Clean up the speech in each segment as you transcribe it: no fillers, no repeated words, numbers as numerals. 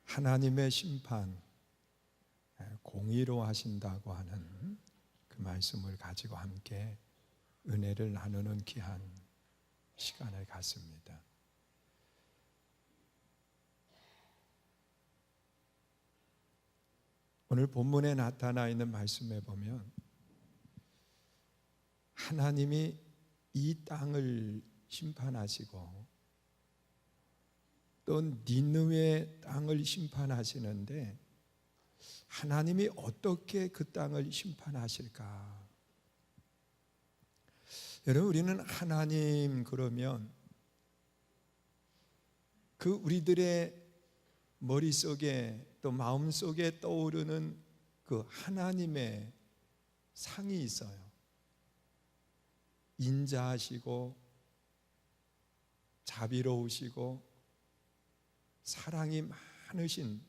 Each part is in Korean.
하나님의 심판, 공의로 하신다고 하는 그 말씀을 가지고 함께 은혜를 나누는 귀한 시간을 갖습니다. 오늘 본문에 나타나 있는 말씀에 보면 하나님이 이 땅을 심판하시고 또 니느웨 땅을 심판하시는데 하나님이 어떻게 그 땅을 심판하실까? 여러분, 우리는 하나님 그러면 그 우리들의 머릿속에 또 마음속에 떠오르는 그 하나님의 상이 있어요. 인자하시고 자비로우시고 사랑이 많으신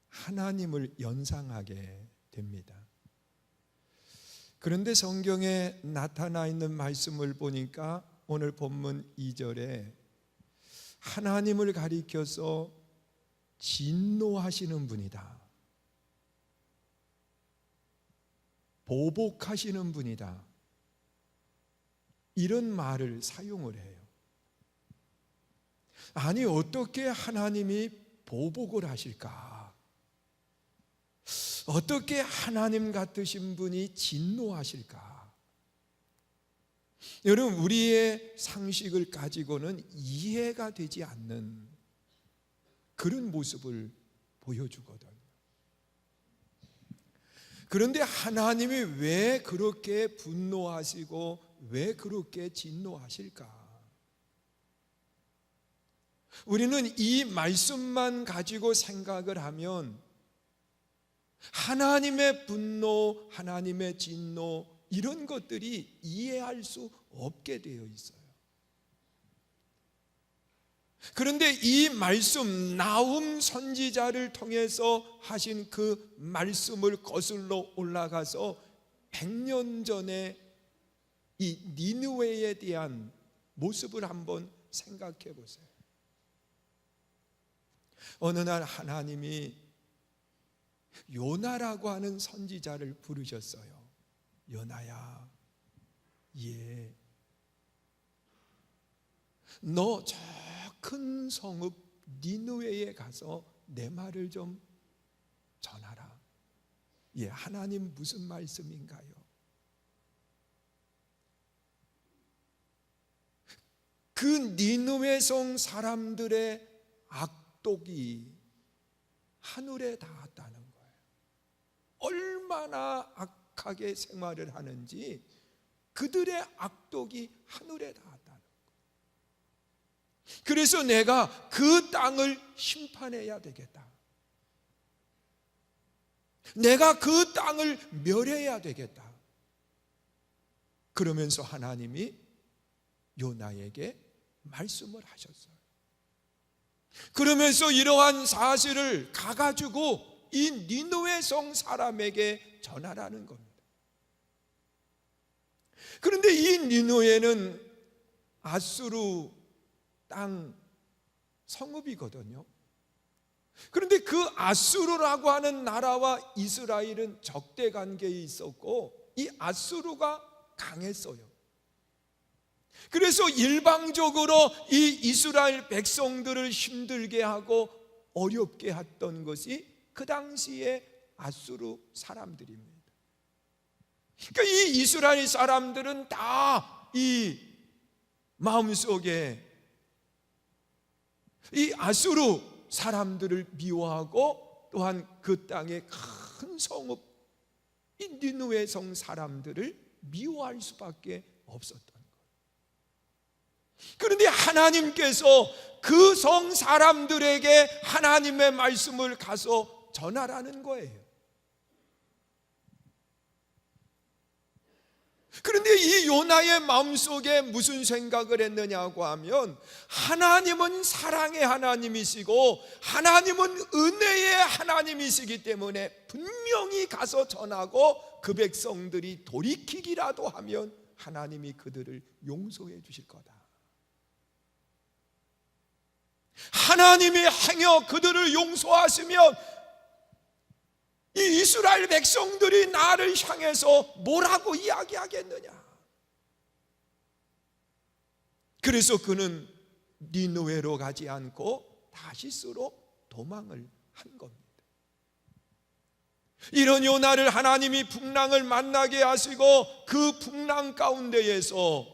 하나님을 연상하게 됩니다. 그런데 성경에 나타나 있는 말씀을 보니까 오늘 본문 2절에 하나님을 가리켜서 진노하시는 분이다, 보복하시는 분이다, 이런 말을 사용을 해요. 아니, 어떻게 하나님이 보복을 하실까? 어떻게 하나님 같으신 분이 진노하실까? 여러분, 우리의 상식을 가지고는 이해가 되지 않는 그런 모습을 보여주거든요. 그런데 하나님이 왜 그렇게 분노하시고 왜 그렇게 진노하실까? 우리는 이 말씀만 가지고 생각을 하면 하나님의 분노, 하나님의 진노, 이런 것들이 이해할 수 없게 되어 있어요. 그런데 이 말씀, 나훔 선지자를 통해서 하신 그 말씀을 거슬러 올라가서 100년 전에 이 니느웨에 대한 모습을 한번 생각해 보세요. 어느 날 하나님이 요나라고 하는 선지자를 부르셨어요. 요나야, 너 저 큰 성읍 니느웨에 가서 내 말을 좀 전하라. 하나님 무슨 말씀인가요? 그 니느웨 성 사람들의 악독이 하늘에 닿았다는 거예요. 얼마나 악하게 생활을 하는지 그들의 악독이 하늘에 닿았다는 거예요. 그래서 내가 그 땅을 심판해야 되겠다. 내가 그 땅을 멸해야 되겠다. 그러면서 하나님이 요나에게 말씀을 하셨어요. 그러면서 이러한 사실을 가가지고 이 니느웨 성 사람에게 전하라는 겁니다. 그런데 이 니느웨는 아수르 땅 성읍이거든요. 그런데 그 아수르라고 하는 나라와 이스라엘은 적대 관계에 있었고 이 아수르가 강했어요. 그래서 일방적으로 이 이스라엘 백성들을 힘들게 하고 어렵게 했던 것이 그 당시에 아수르 사람들입니다. 그러니까 이 이스라엘 사람들은 다 이 마음속에 이 아수르 사람들을 미워하고 또한 그 땅의 큰 성읍 이 니느웨 성 사람들을 미워할 수밖에 없었던 거예요. 그런데 하나님께서 그 성 사람들에게 하나님의 말씀을 가서 전하라는 거예요. 그런데 이 요나의 마음속에 무슨 생각을 했느냐고 하면 하나님은 사랑의 하나님이시고 하나님은 은혜의 하나님이시기 때문에 분명히 가서 전하고 그 백성들이 돌이키기라도 하면 하나님이 그들을 용서해 주실 거다. 하나님이 행여 그들을 용서하시면 이 이스라엘 백성들이 나를 향해서 뭐라고 이야기하겠느냐. 그래서 그는 니느웨로 가지 않고 다시스로 도망을 한 겁니다. 이런 요나를 하나님이 풍랑을 만나게 하시고 그 풍랑 가운데에서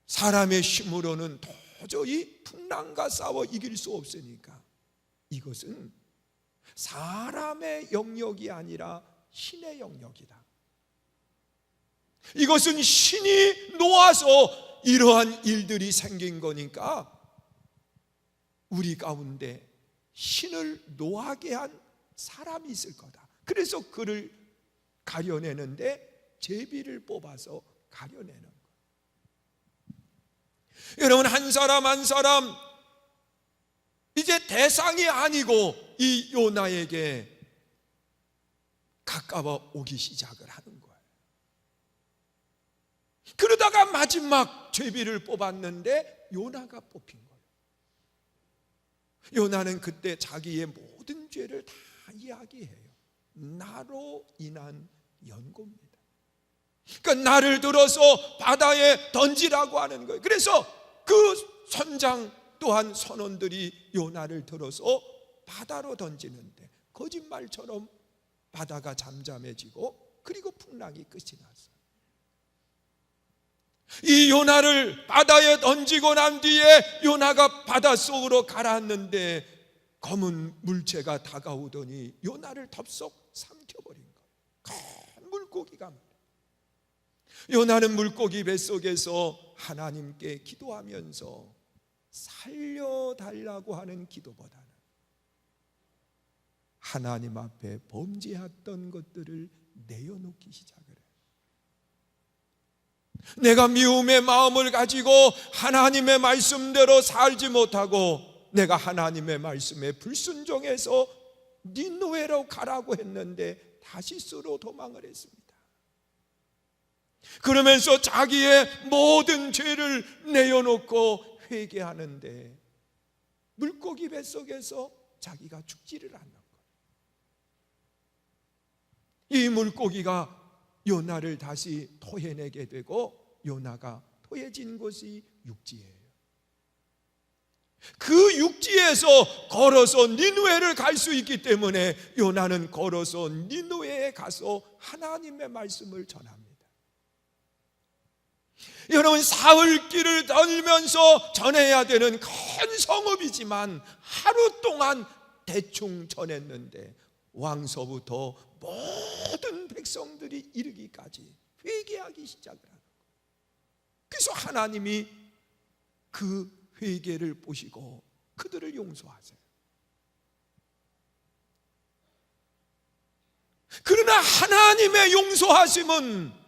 사람의 힘으로는 도저히 풍랑과 싸워 이길 수 없으니까 이것은 사람의 영역이 아니라 신의 영역이다. 이것은 신이 놓아서 이러한 일들이 생긴 거니까 우리 가운데 신을 노하게 한 사람이 있을 거다. 그래서 그를 가려내는데 제비를 뽑아서 가려내는 거예요. 여러분, 한 사람 한 사람 이제 대상이 아니고 이 요나에게 가까워 오기 시작을 하는 거예요. 그러다가 마지막 제비를 뽑았는데 요나가 뽑힌 거예요. 요나는 그때 자기의 모든 죄를 다 이야기해요. 나로 인한 연고입니다. 그러니까 나를 들어서 바다에 던지라고 하는 거예요. 그래서 그 선장 또한 선원들이 요나를 들어서 바다로 던지는데 거짓말처럼 바다가 잠잠해지고 그리고 풍랑이 끝이 났어요. 이 요나를 바다에 던지고 난 뒤에 요나가 바닷속으로 가라앉는데 검은 물체가 다가오더니 요나를 덥석 삼켜버린 거예요. 큰 물고기가. 요나는 물고기 뱃속에서 하나님께 기도하면서 살려달라고 하는 기도보다는 하나님 앞에 범죄했던 것들을 내어놓기 시작을 해요. 내가 미움의 마음을 가지고 하나님의 말씀대로 살지 못하고 내가 하나님의 말씀에 불순종해서 니느웨로 가라고 했는데 다시스로 도망을 했습니다. 그러면서 자기의 모든 죄를 내어놓고 회개하는데 물고기 뱃속에서 자기가 죽지를 않는 거예요. 이 물고기가 요나를 다시 토해내게 되고 요나가 토해진 곳이 육지예요. 그 육지에서 걸어서 니느웨를 갈 수 있기 때문에 요나는 걸어서 니느웨에 가서 하나님의 말씀을 전합니다. 여러분, 사흘길을 걸으면서 전해야 되는 큰 성읍이지만 하루 동안 대충 전했는데 왕서부터 모든 백성들이 이르기까지 회개하기 시작을 하는 거예요. 그래서 하나님이 그 회개를 보시고 그들을 용서하세요. 그러나 하나님의 용서하심은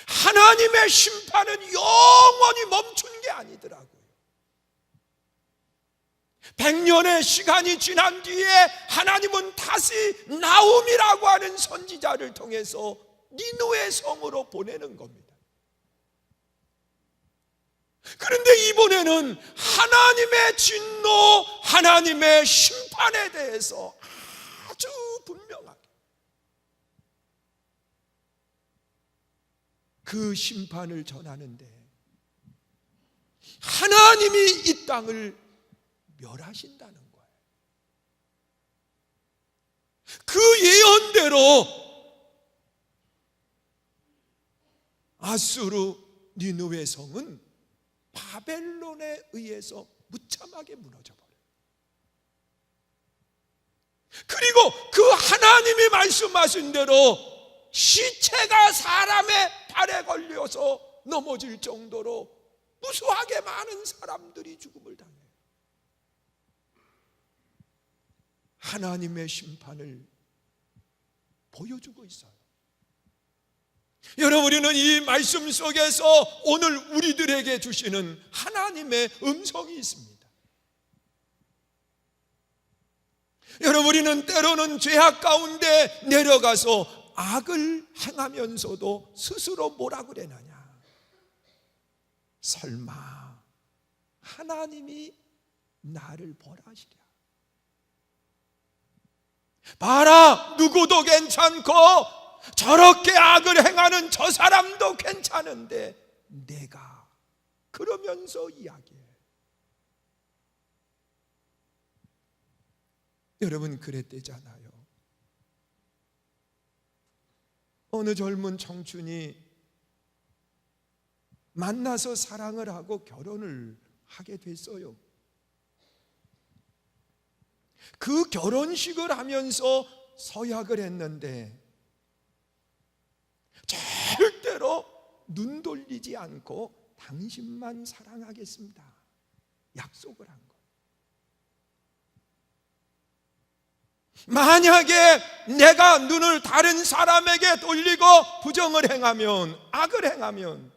하나님의 심판은 영원히 멈춘 게 아니더라고요. 100년의 시간이 지난 뒤에 하나님은 다시 나움이라고 하는 선지자를 통해서 니느웨 성으로 보내는 겁니다. 그런데 이번에는 하나님의 진노, 하나님의 심판에 대해서 아주 분명하게 그 심판을 전하는데 하나님이 이 땅을 멸하신다는 거예요. 그 예언대로 아수르 니느웨 성은 바벨론에 의해서 무참하게 무너져 버려요. 그리고 그 하나님이 말씀하신 대로 시체가 사람의 발에 걸려서 넘어질 정도로 무수하게 많은 사람들이 죽음을 당해요. 하나님의 심판을 보여주고 있어요. 여러분, 우리는 이 말씀 속에서 오늘 우리들에게 주시는 하나님의 음성이 있습니다. 여러분, 우리는 때로는 죄악 가운데 내려가서 악을 행하면서도 스스로 뭐라 그러느냐, 설마 하나님이 나를 벌하시랴. 봐라, 누구도 괜찮고 저렇게 악을 행하는 저 사람도 괜찮은데 내가, 그러면서 이야기해. 여러분, 그랬대잖아요. 어느 젊은 청춘이 만나서 사랑을 하고 결혼을 하게 됐어요. 그 결혼식을 하면서 서약을 했는데 절대로 눈 돌리지 않고 당신만 사랑하겠습니다, 약속을 한 거예요. 만약에 내가 눈을 다른 사람에게 돌리고 부정을 행하면, 악을 행하면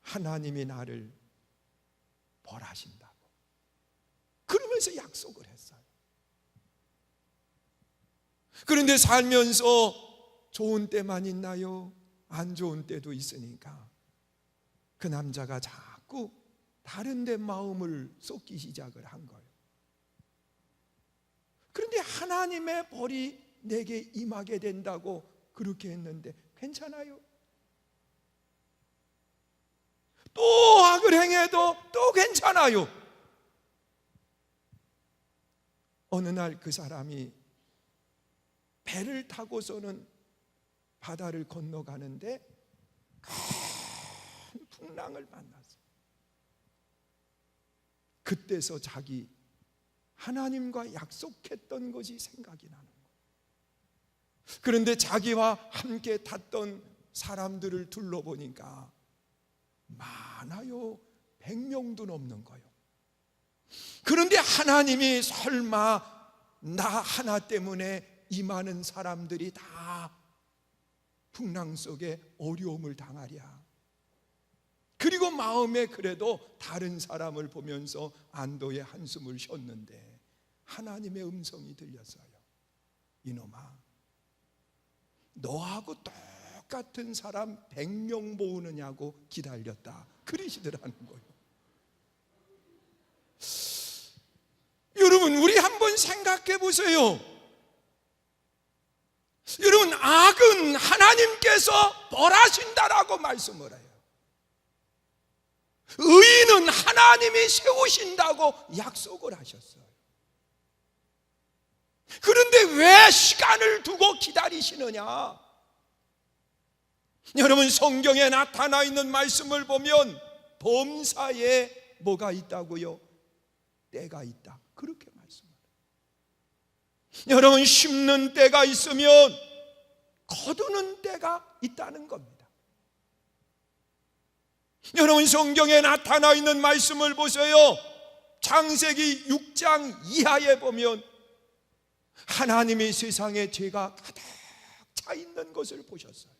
하나님이 나를 벌하신다고, 그러면서 약속을 했어요. 그런데 살면서 좋은 때만 있나요? 안 좋은 때도 있으니까 그 남자가 자꾸 다른 데 마음을 쏟기 시작을 한 거예요. 그런데 하나님의 벌이 내게 임하게 된다고 그렇게 했는데 괜찮아요? 또 악을 행해도 또 괜찮아요. 어느 날 그 사람이 배를 타고서는 바다를 건너가는데 큰 풍랑을 만났어요. 그때서 자기 하나님과 약속했던 것이 생각이 나는 거예요. 그런데 자기와 함께 탔던 사람들을 둘러보니까 많아요. 100명도 넘는 거예요. 그런데 하나님이 설마 나 하나 때문에 이 많은 사람들이 다 풍랑 속에 어려움을 당하랴. 그리고 마음에 그래도 다른 사람을 보면서 안도의 한숨을 쉬었는데 하나님의 음성이 들렸어요. 이놈아, 너하고 똑같은 사람 100명 모으느냐고 기다렸다, 그러시더라는 거예요. 여러분, 우리 한번 생각해 보세요. 여러분, 악은 하나님께서 벌하신다라고 말씀을 해요. 의인은 하나님이 세우신다고 약속을 하셨어요. 그런데 왜 시간을 두고 기다리시느냐? 여러분, 성경에 나타나 있는 말씀을 보면 범사에 뭐가 있다고요? 때가 있다, 그렇게 말씀을 해요. 여러분, 심는 때가 있으면 거두는 때가 있다는 겁니다. 여러분, 성경에 나타나 있는 말씀을 보세요. 창세기 6장 이하에 보면 하나님이 세상에 죄가 가득 차 있는 것을 보셨어요.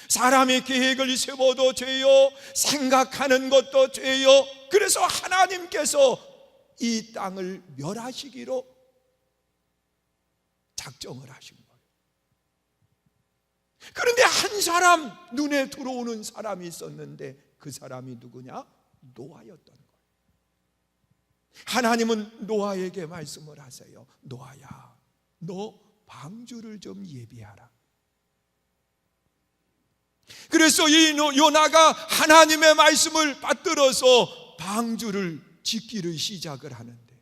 사람이 계획을 세워도 죄요, 생각하는 것도 죄요. 그래서 하나님께서 이 땅을 멸하시기로 작정을 하신 거예요. 그런데 한 사람, 눈에 들어오는 사람이 있었는데 그 사람이 누구냐? 노아였던 거예요. 하나님은 노아에게 말씀을 하세요. 노아야, 너 방주를 좀 예비하라. 그래서 이 요나가 하나님의 말씀을 받들어서 방주를 짓기를 시작을 하는데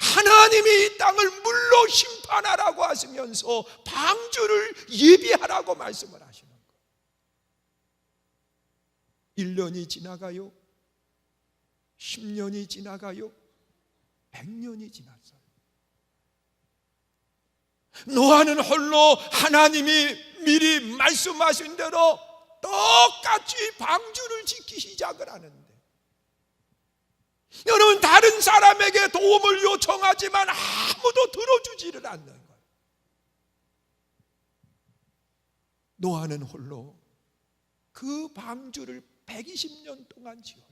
하나님이 이 땅을 물로 심판하라고 하시면서 방주를 예비하라고 말씀을 하시는 거예요. 1년이 지나가요, 10년이 지나가요, 100년이 지났어요. 노아는 홀로 하나님이 미리 말씀하신 대로 똑같이 방주를 짓기 시작을 하는데, 여러분, 다른 사람에게 도움을 요청하지만 아무도 들어주지를 않는 거예요. 노아는 홀로 그 방주를 120년 동안 지어요.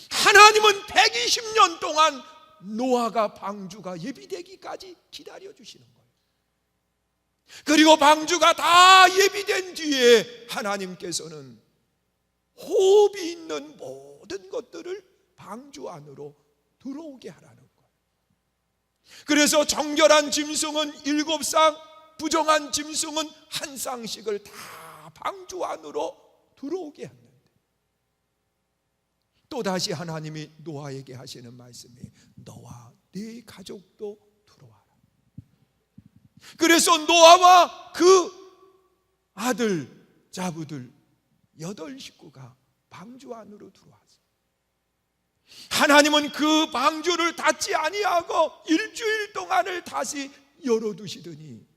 하나님은 120년 동안 노아가 방주가 예비되기까지 기다려주시는 거예요. 그리고 방주가 다 예비된 뒤에 하나님께서는 호흡이 있는 모든 것들을 방주 안으로 들어오게 하라는 거예요. 그래서 정결한 짐승은 7쌍, 부정한 짐승은 1쌍씩을 다 방주 안으로 들어오게 했는데, 또다시 하나님이 노아에게 하시는 말씀이 너와 네 가족도 들어와라. 그래서 노아와 그 아들, 자부들 8식구가 방주 안으로 들어왔어요. 하나님은 그 방주를 닫지 아니하고 일주일 동안을 다시 열어두시더니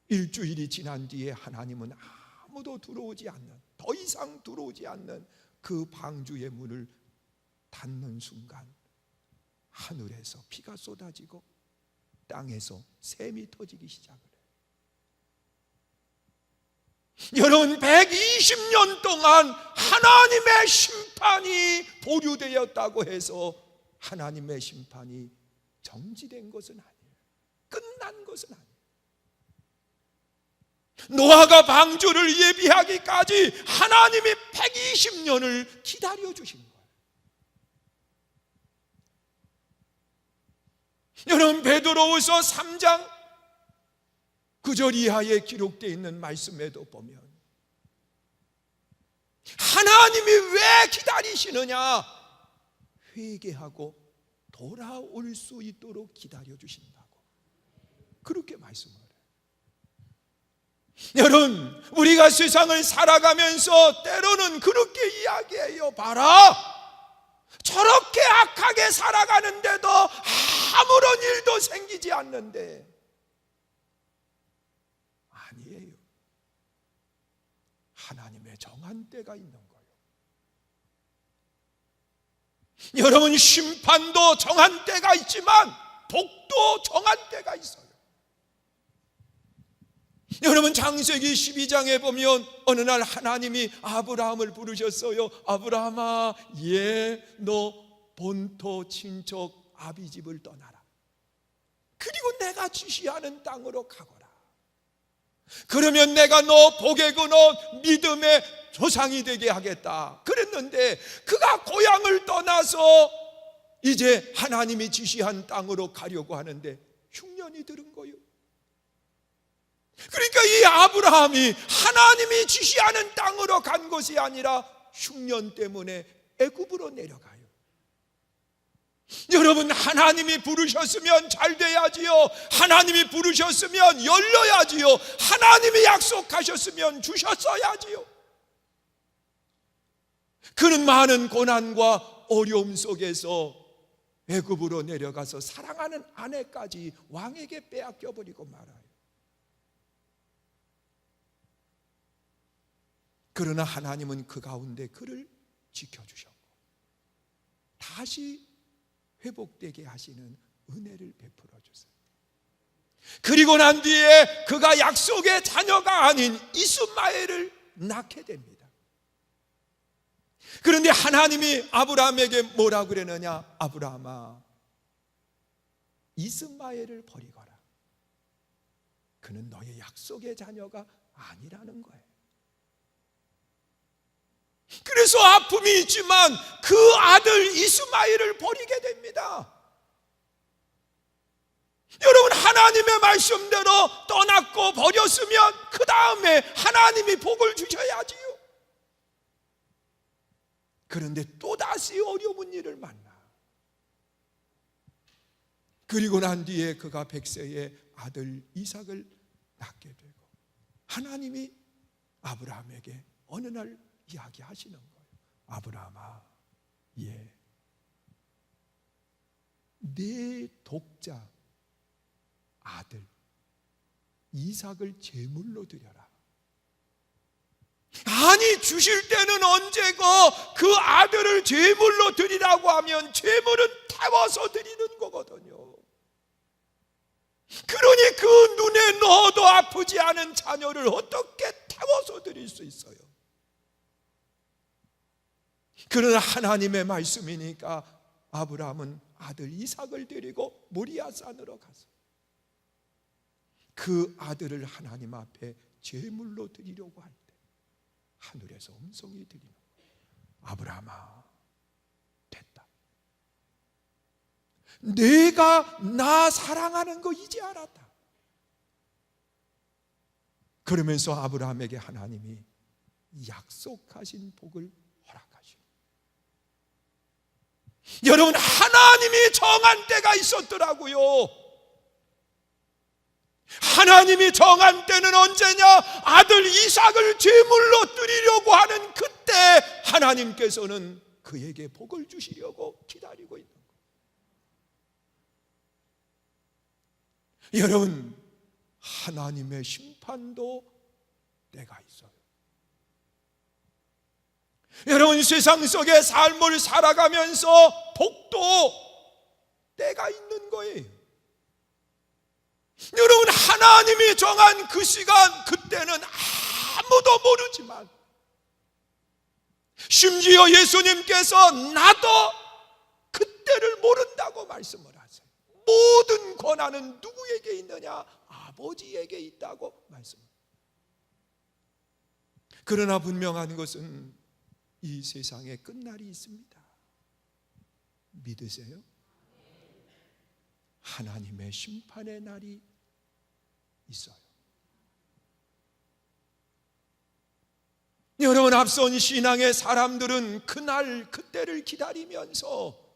일주일이 지난 뒤에 하나님은 아무도 들어오지 않는, 더 이상 들어오지 않는 그 방주의 문을 닫는 순간 하늘에서 비가 쏟아지고 땅에서 샘이 터지기 시작을 해요. 여러분, 120년 동안 하나님의 심판이 보류되었다고 해서 하나님의 심판이 정지된 것은 아니에요. 끝난 것은 아니에요. 노아가 방주를 예비하기까지 하나님이 120년을 기다려 주신 거예요. 여러분, 베드로후서 3장 9절 이하에 기록되어 있는 말씀에도 보면 하나님이 왜 기다리시느냐? 회개하고 돌아올 수 있도록 기다려 주신다고 그렇게 말씀을 해요. 여러분, 우리가 세상을 살아가면서 때로는 그렇게 이야기해요. 봐라, 저렇게 악하게 살아가는데도 아무런 일도 생기지 않는데. 아니에요. 하나님의 정한 때가 있는 거예요. 여러분, 심판도 정한 때가 있지만 복도 정한 때가 있어요. 여러분, 창세기 12장에 보면 어느 날 하나님이 아브라함을 부르셨어요. 아브라함아, 너 본토 친척 아비집을 떠나라. 그리고 내가 지시하는 땅으로 가거라. 그러면 내가 너 복에 거너 믿음의 조상이 되게 하겠다. 그랬는데 그가 고향을 떠나서 이제 하나님이 지시한 땅으로 가려고 하는데 흉년이 들은 거예요. 그러니까 이 아브라함이 하나님이 지시하는 땅으로 간 것이 아니라 흉년 때문에 애굽으로 내려가요. 여러분, 하나님이 부르셨으면 잘 돼야지요. 하나님이 부르셨으면 열려야지요. 하나님이 약속하셨으면 주셨어야지요. 그는 많은 고난과 어려움 속에서 애굽으로 내려가서 사랑하는 아내까지 왕에게 빼앗겨 버리고 말아요. 그러나 하나님은 그 가운데 그를 지켜주셨고 다시 회복되게 하시는 은혜를 베풀어 주세요. 그리고 난 뒤에 그가 약속의 자녀가 아닌 이스마엘을 낳게 됩니다. 그런데 하나님이 아브라함에게 뭐라고 그러느냐? 아브라함아, 이스마엘을 버리거라. 그는 너의 약속의 자녀가 아니라는 거예요. 그래서 아픔이 있지만 그 아들 이스마엘을 버리게 됩니다. 여러분, 하나님의 말씀대로 떠났고 버렸으면 그 다음에 하나님이 복을 주셔야지요. 그런데 또다시 어려운 일을 만나. 그리고 난 뒤에 그가 100세의 아들 이삭을 낳게 되고 하나님이 아브라함에게 어느 날 이야기하시는 거예요. 아브라함아, 내 독자 아들 이삭을 제물로 드려라. 아니, 주실 때는 언제고 그 아들을 제물로 드리라고 하면 제물은 태워서 드리는 거거든요. 그러니 그 눈에 넣어도 아프지 않은 자녀를 어떻게 태워서 드릴 수 있어요? 그러나 하나님의 말씀이니까 아브라함은 아들 이삭을 데리고 모리아산으로 가서 그 아들을 하나님 앞에 제물로 드리려고 할 때 하늘에서 음성이 들리는 거예요. 아브라함아, 됐다. 내가 나 사랑하는 거 이제 알았다. 그러면서 아브라함에게 하나님이 약속하신 복을 허락하시오. 여러분, 하나님이 정한 때가 있었더라고요. 하나님이 정한 때는 언제냐? 아들 이삭을 제물로 드리려고 하는 그때 하나님께서는 그에게 복을 주시려고 기다리고 있는 거예요. 여러분, 하나님의 심판도 때가 있어요. 여러분, 세상 속의 삶을 살아가면서 복도 때가 있는 거예요. 여러분, 하나님이 정한 그 시간, 그때는 아무도 모르지만, 심지어 예수님께서 나도 그때를 모른다고 말씀을 하세요. 모든 권한은 누구에게 있느냐? 아버지에게 있다고 말씀합니다. 그러나 분명한 것은 이 세상에 끝날이 있습니다. 믿으세요? 하나님의 심판의 날이 있어요. 여러분, 앞선 신앙의 사람들은 그날 그때를 기다리면서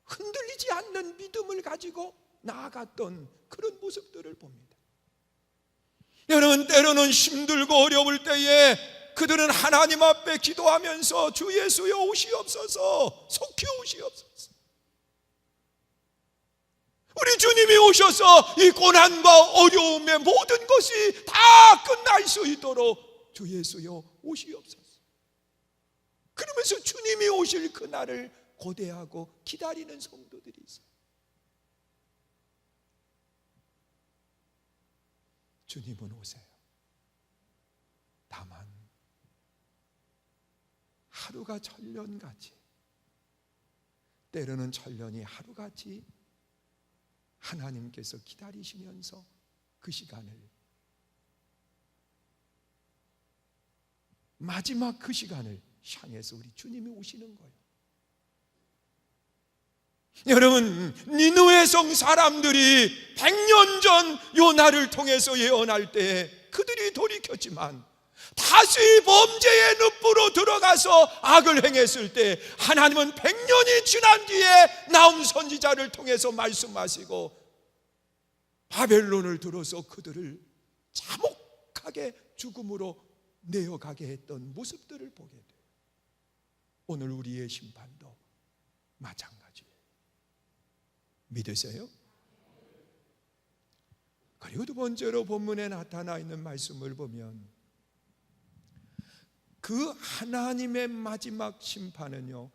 흔들리지 않는 믿음을 가지고 나아갔던 그런 모습들을 봅니다. 여러분, 때로는 힘들고 어려울 때에 그들은 하나님 앞에 기도하면서 주 예수여 오시옵소서, 속히 오시옵소서. 우리 주님이 오셔서 이 고난과 어려움의 모든 것이 다 끝날 수 있도록 주 예수여 오시옵소서. 그러면서 주님이 오실 그날을 고대하고 기다리는 성도들이 있어요. 주님은 오세요. 다만 하루가 천년같이, 때로는 천년이 하루같이 하나님께서 기다리시면서 그 시간을, 마지막 그 시간을 향해서 우리 주님이 오시는 거예요. 여러분, 니느웨 성 사람들이 100년 전 요 날을 통해서 예언할 때 그들이 돌이켰지만 다시 범죄의 늪으로 들어가서 악을 행했을 때 하나님은 100년이 지난 뒤에 나움 선지자를 통해서 말씀하시고 바벨론을 들어서 그들을 참혹하게 죽음으로 내어가게 했던 모습들을 보게 돼요. 오늘 우리의 심판도 마찬가지예요. 믿으세요? 그리고 두 번째로 본문에 나타나 있는 말씀을 보면 그 하나님의 마지막 심판은요,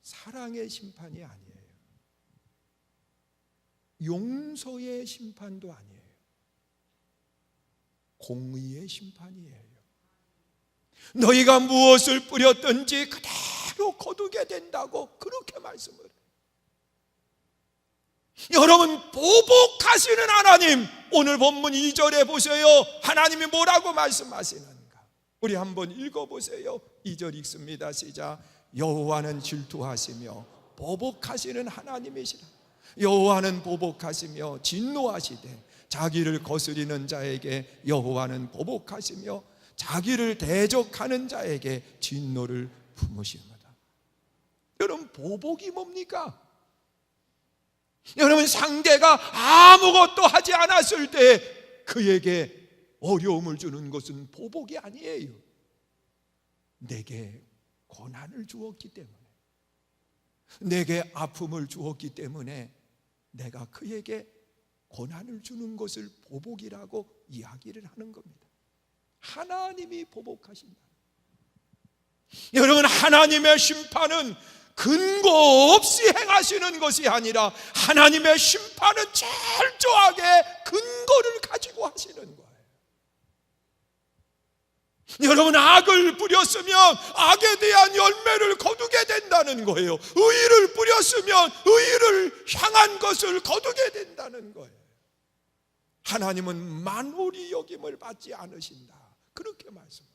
사랑의 심판이 아니에요. 용서의 심판도 아니에요. 공의의 심판이에요. 너희가 무엇을 뿌렸든지 그대로 거두게 된다고 그렇게 말씀을 해요. 여러분, 보복하시는 하나님, 오늘 본문 2절에 보세요. 하나님이 뭐라고 말씀하시는가? 우리 한번 읽어보세요. 2절 읽습니다. 시작. 여호와는 질투하시며 보복하시는 하나님이시라. 여호와는 보복하시며 진노하시되 자기를 거스리는 자에게 여호와는 보복하시며 자기를 대적하는 자에게 진노를 품으십니다. 여러분, 보복이 뭡니까? 여러분, 상대가 아무것도 하지 않았을 때 그에게 어려움을 주는 것은 보복이 아니에요. 내게 고난을 주었기 때문에, 내게 아픔을 주었기 때문에 내가 그에게 고난을 주는 것을 보복이라고 이야기를 하는 겁니다. 하나님이 보복하신다. 여러분, 하나님의 심판은 근거 없이 행하시는 것이 아니라 하나님의 심판은 철저하게 근거를 가지고 하시는 거예요. 여러분, 악을 뿌렸으면 악에 대한 열매를 거두게 된다는 거예요. 의를 뿌렸으면 의를 향한 것을 거두게 된다는 거예요. 하나님은 만홀히 여김을 받지 않으신다. 그렇게 말씀합니다.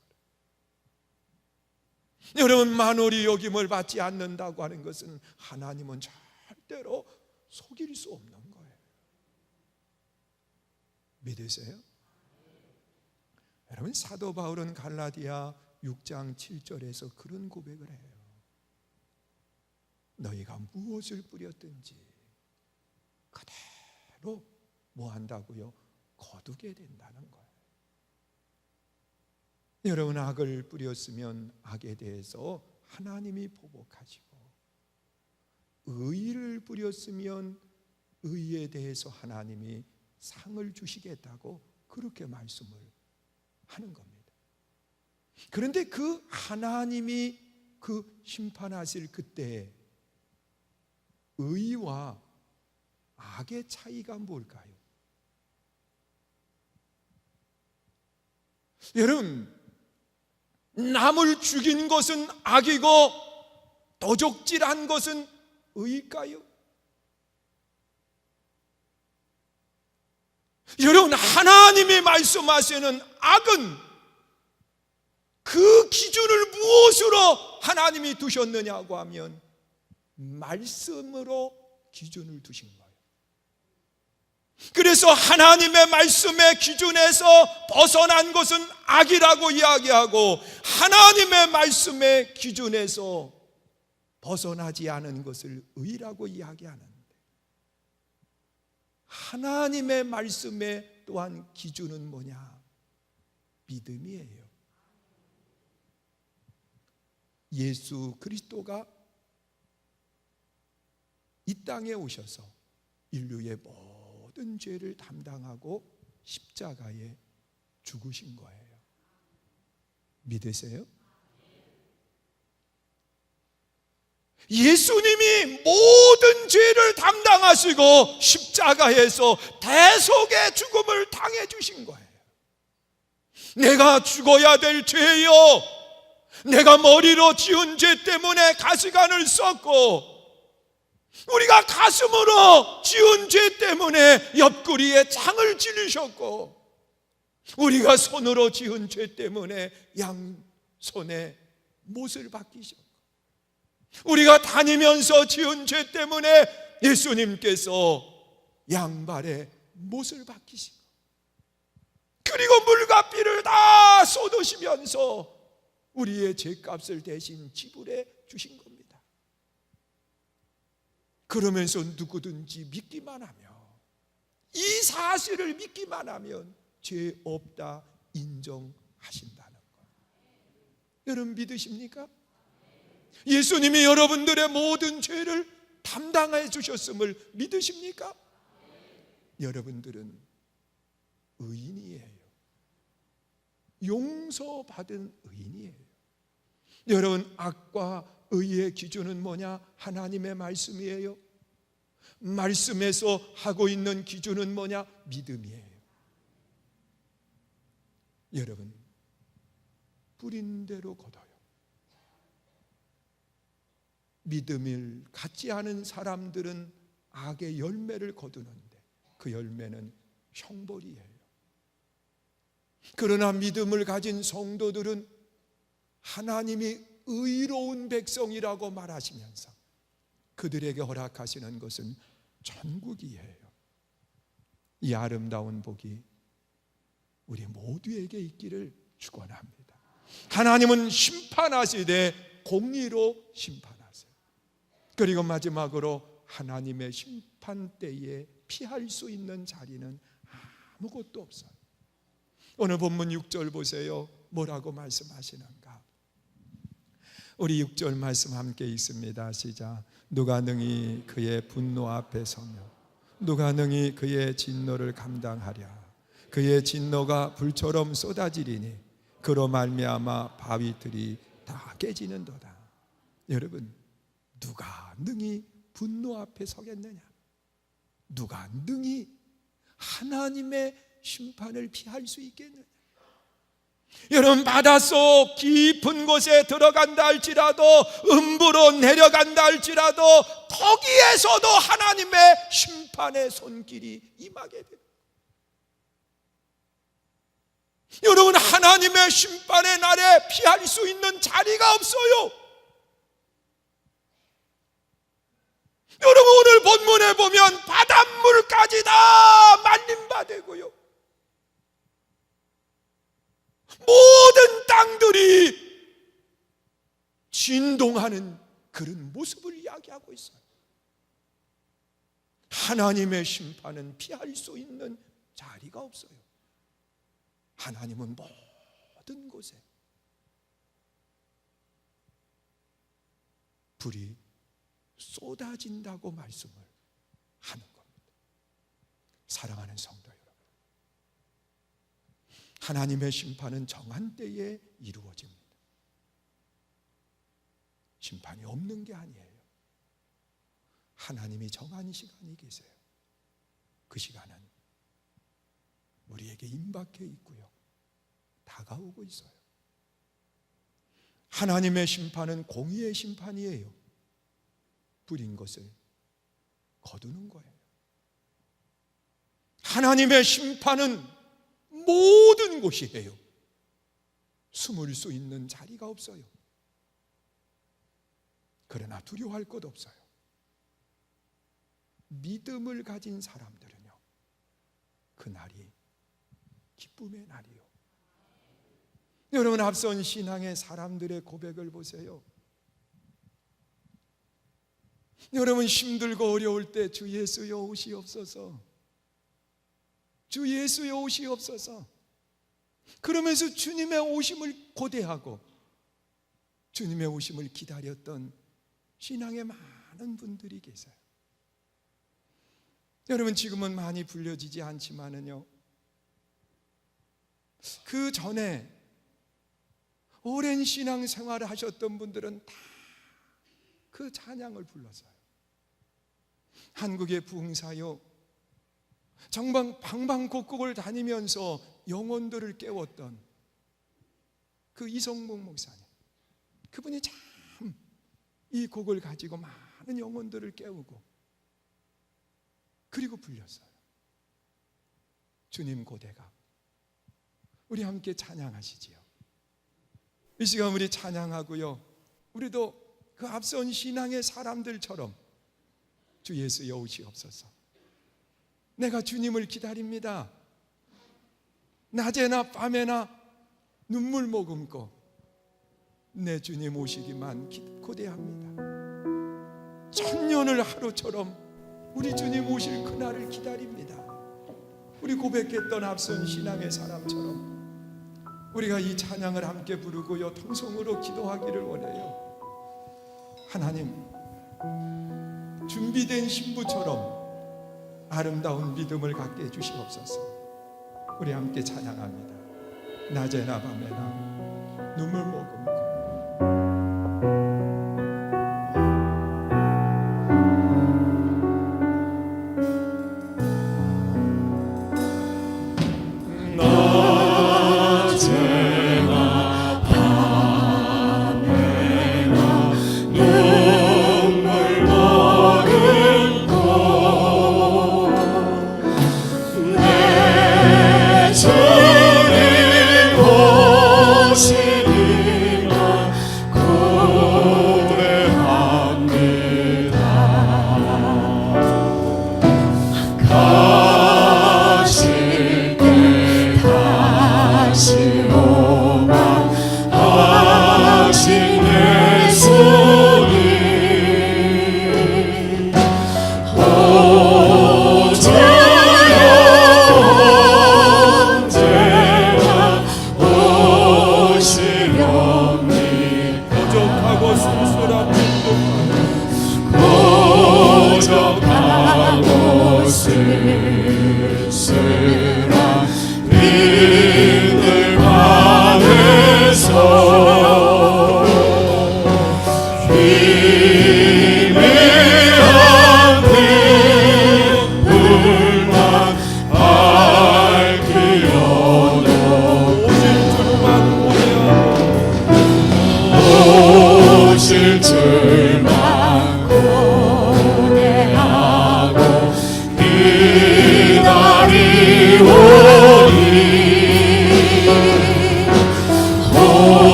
여러분, 만홀히 여김을 받지 않는다고 하는 것은 하나님은 절대로 속일 수 없는 거예요. 믿으세요? 여러분, 사도 바울은 갈라디아 6장 7절에서 그런 고백을 해요. 너희가 무엇을 뿌렸든지 그대로 뭐 한다고요? 거두게 된다는 거예요. 여러분, 악을 뿌렸으면 악에 대해서 하나님이 보복하시고, 의를 뿌렸으면 의에 대해서 하나님이 상을 주시겠다고 그렇게 말씀을 하는 겁니다. 그런데 그 하나님이 그 심판하실 그때 의와 악의 차이가 뭘까요? 여러분, 남을 죽인 것은 악이고 도적질한 것은 의일까요? 여러분, 하나님이 말씀하시는 악은 그 기준을 무엇으로 하나님이 두셨느냐고 하면 말씀으로 기준을 두신 거예요. 그래서 하나님의 말씀의 기준에서 벗어난 것은 악이라고 이야기하고, 하나님의 말씀의 기준에서 벗어나지 않은 것을 의라고 이야기하는데, 하나님의 말씀의 또한 기준은 뭐냐? 믿음이에요. 예수 그리스도가 이 땅에 오셔서 인류의 모든 죄를 담당하고 십자가에 죽으신 거예요. 믿으세요? 예수님이 모든 죄를 담당하시고 십자가에서 대속의 죽음을 당해 주신 거예요. 내가 죽어야 될 죄요, 내가 머리로 지은 죄 때문에 가시관을 썼고, 우리가 가슴으로 지은 죄 때문에 옆구리에 창을 찔리셨고, 우리가 손으로 지은 죄 때문에 양손에 못을 박히셨고, 우리가 다니면서 지은 죄 때문에 예수님께서 양발에 못을 박히시고, 그리고 물과 피를 다 쏟으시면서 우리의 죄값을 대신 지불해 주신 겁니다. 그러면서 누구든지 믿기만 하며, 이 사실을 믿기만 하면 죄 없다 인정하신다는 거예요. 여러분, 믿으십니까? 예수님이 여러분들의 모든 죄를 담당해 주셨음을 믿으십니까? 여러분들은 의인이에요. 용서받은 의인이에요. 여러분, 악과 의의 기준은 뭐냐? 하나님의 말씀이에요. 말씀에서 하고 있는 기준은 뭐냐? 믿음이에요. 여러분, 뿌린 대로 거둬요. 믿음을 갖지 않은 사람들은 악의 열매를 거두는데 그 열매는 형벌이에요. 그러나 믿음을 가진 성도들은 하나님이 의로운 백성이라고 말하시면서 그들에게 허락하시는 것은 천국이에요. 이 아름다운 복이 우리 모두에게 있기를 축원합니다. 하나님은 심판하시되 공의로 심판하세요. 그리고 마지막으로 하나님의 심판 때에 피할 수 있는 자리는 아무것도 없어요. 오늘 본문 6절 보세요. 뭐라고 말씀하시는가? 우리 6절 말씀 함께 읽습니다. 시작. 누가 능히 그의 분노 앞에 서며 누가 능히 그의 진노를 감당하랴. 그의 진노가 불처럼 쏟아지리니 그로 말미암아 바위들이 다 깨지는도다. 여러분, 누가 능히 분노 앞에 서겠느냐? 누가 능히 하나님의 심판을 피할 수 있겠느냐? 여러분, 바닷속 깊은 곳에 들어간다 할지라도, 음부로 내려간다 할지라도 거기에서도 하나님의 심판의 손길이 임하게 됩니다. 여러분, 하나님의 심판의 날에 피할 수 있는 자리가 없어요. 여러분, 오늘 본문에 보면 바닷물까지 다 말림바되고요, 모든 땅들이 진동하는 그런 모습을 이야기하고 있어요. 하나님의 심판은 피할 수 있는 자리가 없어요. 하나님은 모든 곳에 불이 쏟아진다고 말씀을 하는 겁니다. 사랑하는 성도 여러분, 하나님의 심판은 정한 때에 이루어집니다. 심판이 없는 게 아니에요. 하나님이 정한 시간이 계세요. 그 시간은 우리에게 임박해 있고요, 다가오고 있어요. 하나님의 심판은 공의의 심판이에요. 불인 것을 거두는 거예요. 하나님의 심판은 모든 곳이에요. 숨을 수 있는 자리가 없어요. 그러나 두려워할 것 없어요. 믿음을 가진 사람들은요, 그날이 기쁨의 날이요. 여러분, 앞선 신앙의 사람들의 고백을 보세요. 여러분, 힘들고 어려울 때 주 예수여 오시옵소서, 주 예수여 오시옵소서, 그러면서 주님의 오심을 고대하고 주님의 오심을 기다렸던 신앙의 많은 분들이 계세요. 여러분, 지금은 많이 불려지지 않지만은요, 그 전에 오랜 신앙생활을 하셨던 분들은 다 그 찬양을 불렀어요. 한국의 부흥사요, 정말 방방곡곡을 다니면서 영혼들을 깨웠던 그 이성목 목사님, 그분이 참 이 곡을 가지고 많은 영혼들을 깨우고 그리고 불렸어요. 주님 고대가. 우리 함께 찬양하시지요. 이 시간 우리 찬양하고요, 우리도 그 앞선 신앙의 사람들처럼 주 예수여 오시옵소서, 내가 주님을 기다립니다. 낮에나 밤에나 눈물 머금고 내 주님 오시기만 고대합니다. 천년을 하루처럼 우리 주님 오실 그날을 기다립니다. 우리 고백했던 앞선 신앙의 사람처럼 우리가 이 찬양을 함께 부르고요, 통성으로 기도하기를 원해요. 하나님, 준비된 신부처럼 아름다운 믿음을 갖게 해주시옵소서. 우리 함께 찬양합니다. 낮에나 밤에나 눈물 머금고 주님 오시기만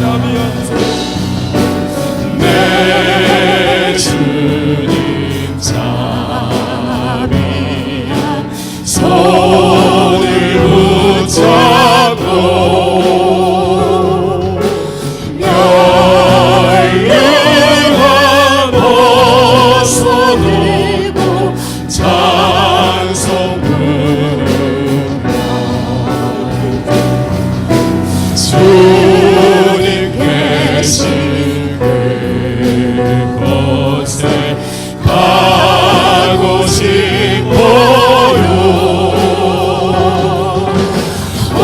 찬양하면서 내 주님 자비한 손을 붙잡고 멸류관 벗어들고 찬송 부르며 주님 계신 그곳에 가고 싶어요. 오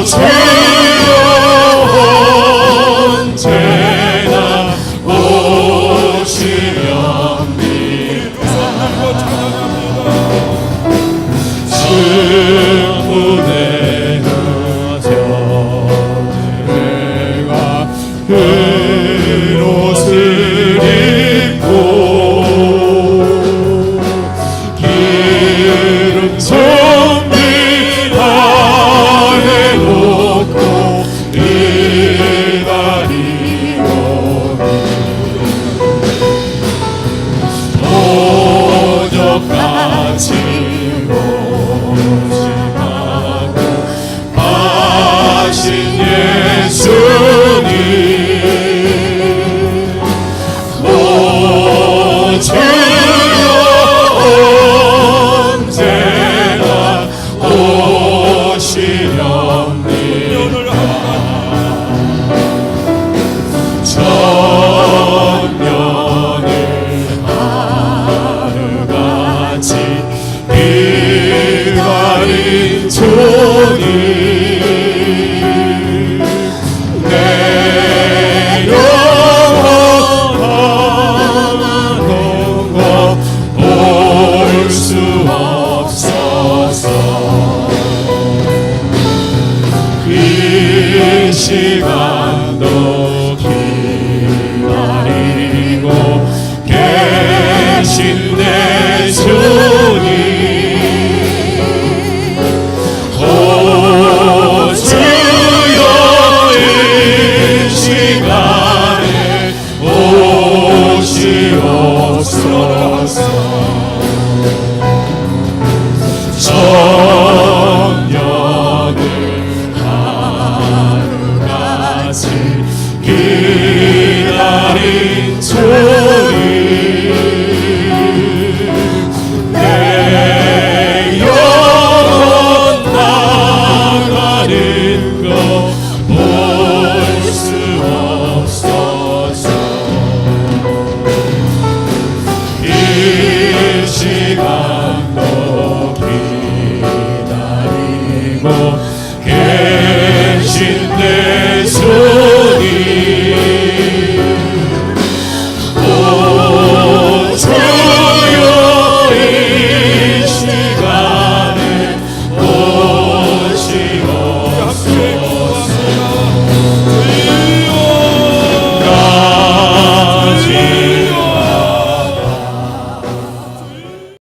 주여 언제나 오시렵니까. 충분해 흰옷을 입고 기름 준비 아래 놓고 기다리오니 도적같이 오시하고 하신 예수님 주여 언제나 오시렵니까. 천년을 하루같이 기다린 주님 내 수 없어서 이 시간도 기다리고 계신 내 주님 오 주여 이 시간에 오시옵소서. 천년을 하루같이 기다리